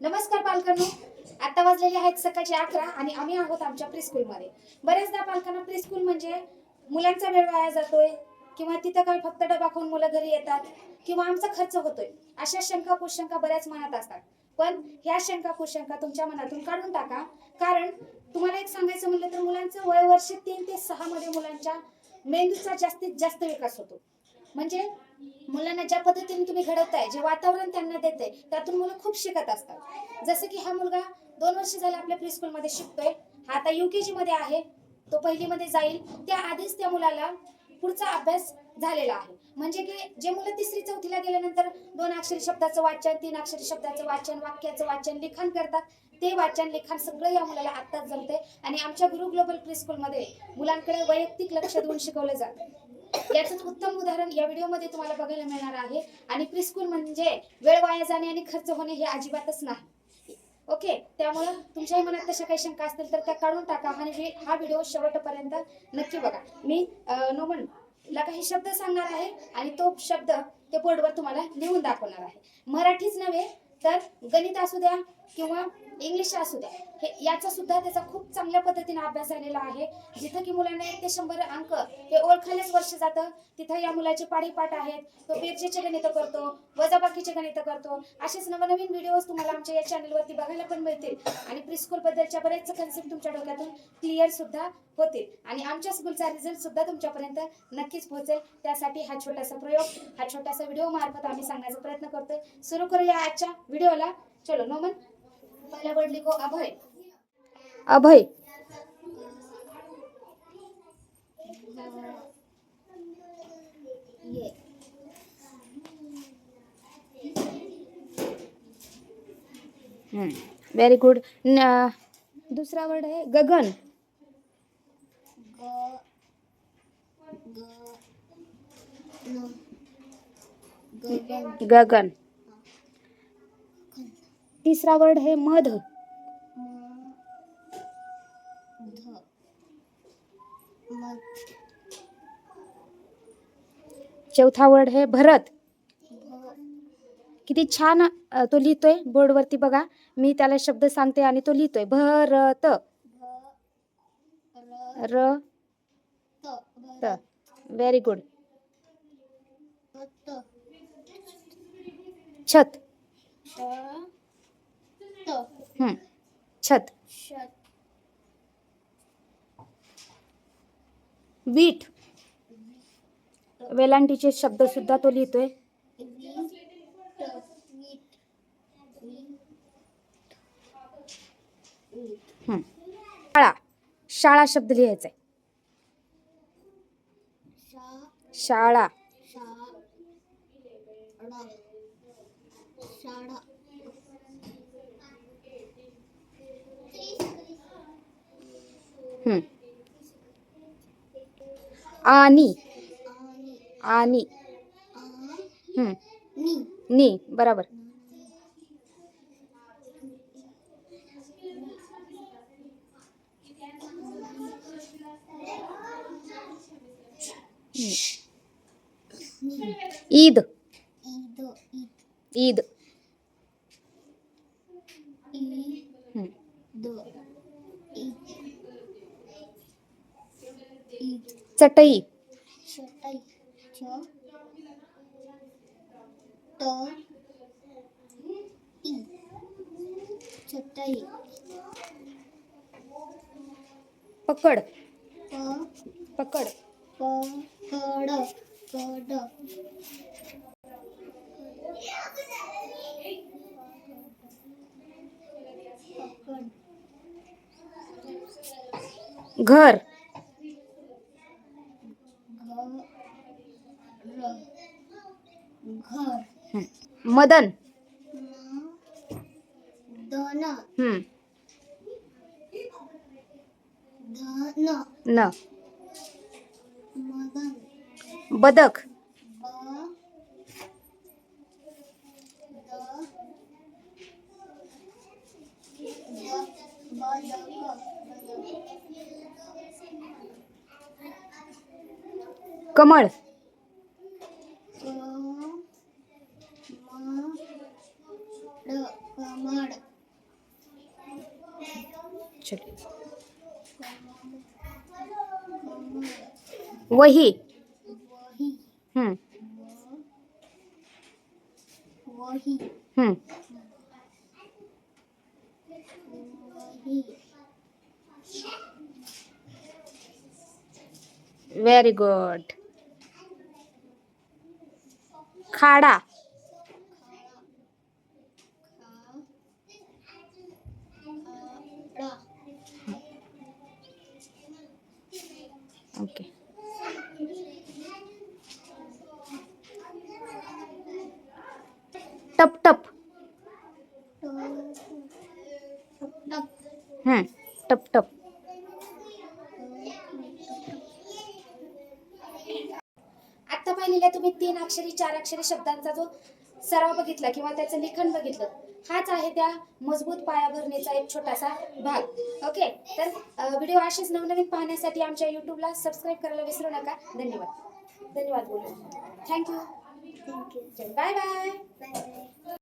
नमस्कार पालकांनो, आता वाजलेले आहेत सकाळचे 11 आणि आम्ही आहोत आमच्या प्रीस्कूलमध्ये. बरेचदा पालकांना प्रीस्कूल म्हणजे मुलांचा वेळ वाया जातोय किंवा तिथं काय फक्त डबा खाऊन मुलं घरी येतात किंवा आमचा खर्च होतोय, अशा शंका कुशंका बऱ्याच मनात असतात. पण ह्या शंका कुशंका तुमच्या मनातून काढून टाका. कारण तुम्हाला एक सांगायचं म्हणलं तर मुलांचं वय वर्ष 3 ते 6 मध्ये मुलांच्या मेंदूचा जास्तीत जास्त विकास होतो. म्हणजे मुलांना ज्या पद्धतीने तुम्ही घडवताय, जे वातावरण त्यांना देते, त्यातून मुलं खूप शिकत असतात. जसं की हा मुलगा 2 वर्ष झाला आपल्या प्रीस्कूल मध्ये शिकतोय. हा आता युकेजी मध्ये आहे, तो पहिली मध्ये जाईल. त्या आधीच त्या मुलाला पुढचा अभ्यास झालेला आहे. म्हणजे की जे मुलं 3री 4थीला गेल्यानंतर 2 अक्षरी शब्दाचं वाचन, 3 अक्षरी शब्दाचं वाचन, वाक्याचं वाचन, लिखाण करतात, ते वाचन लिखाण सगळं या मुलाला आत्ताच जमते. आणि आमच्या गुरु ग्लोबल प्रीस्कूल मध्ये मुलांकडे वैयक्तिक लक्ष देऊन शिकवलं जातं. याचंच उत्तम उदाहरण या व्हिडिओमध्ये तुम्हाला बघायला मिळणार आहे. आणि प्रीस्कूल म्हणजे वेळ वाया जाणे आणि खर्च होणे हे अजिबातच नाही. ओके, त्यामुळे तुमच्याही मनात तशा काही शंका असतील तर त्या काढून टाका आणि हा व्हिडिओ शेवटपर्यंत नक्की बघा. मी नोमन ला काही शब्द सांगणार आहे आणि तो शब्द ते बोर्डवर तुम्हाला लिहून दाखवणार आहे. मराठीच नव्हे तर गणित असू द्या किंवा इंग्लिश असू द्या, हे याचा सुद्धा त्याचा खूप चांगल्या पद्धतीने अभ्यास झालेला आहे. जिथं की मुलांना 1 ते 100 अंक हे ओळखायलाच वर्ष जातं, तिथं या मुलाचे पाढीपाठ आहेत. तो बेरजेचे गणित करतो, वजाबाकीचे गणित करतो. असेच नवनवीन व्हिडिओज तुम्हाला आमच्या या चॅनलवरती बघायला पण मिळतील आणि प्रीस्कूल बद्दलच्या बरेच कन्सेप्ट तुमच्या डोक्यातून क्लिअर सुद्धा होतील आणि आमच्या स्कूलचा रिझल्ट सुद्धा तुमच्यापर्यंत नक्कीच पोहोचेल. त्यासाठी हा छोटासा प्रयोग, हा छोटासा व्हिडिओ मार्फत आम्ही सांगण्याचा प्रयत्न करतोय. सुरू करूया आजच्या व्हिडिओला. चलो नोमन, पहिला वर्ड लिखो अभय. अभय. Very good. दूसरा वर्ड है गगन. गगन. तीसरा वर्ड है मध. चौथा वर्ड है भरत. किती छान तो लिहितोय. बोर्डवरती बघा, मी त्याला शब्द सांगते आणि तो लिहितोय. भरत. र त. Very good. छत. छत. वीट. वेलांटीचे शब्द सुद्धा तो लिहितोय. शाळा. शाळा शब्द लिहायचा आहे. शाळा. आणि. आणि. नी. बरोबर. ईद. ईद. चटई. पकड. पकड. घर. मदन. न. बदक. कमळ. चलिए. वही. हम्म. वही. हम्म. वही. Very good. खाडा. खाड़ा. ओके. टप टप. टप. टप टप. आता पाहिलेल्या तुम्ही 3 अक्षरी 4 अक्षरी शब्दांचा जो सराव बघितला किंवा त्याचं लिखाण बघितलं, हाच आहे त्या मजबूत पायाभरणीचा एक छोटासा भाग. ओके. तर व्हिडिओ असेच नवनवीन पाहण्यासाठी आमच्या यूट्यूबला सबस्क्राईब करायला विसरू नका. धन्यवाद. धन्यवाद बोलू. Thank you. Thank you. Bye bye. Bye.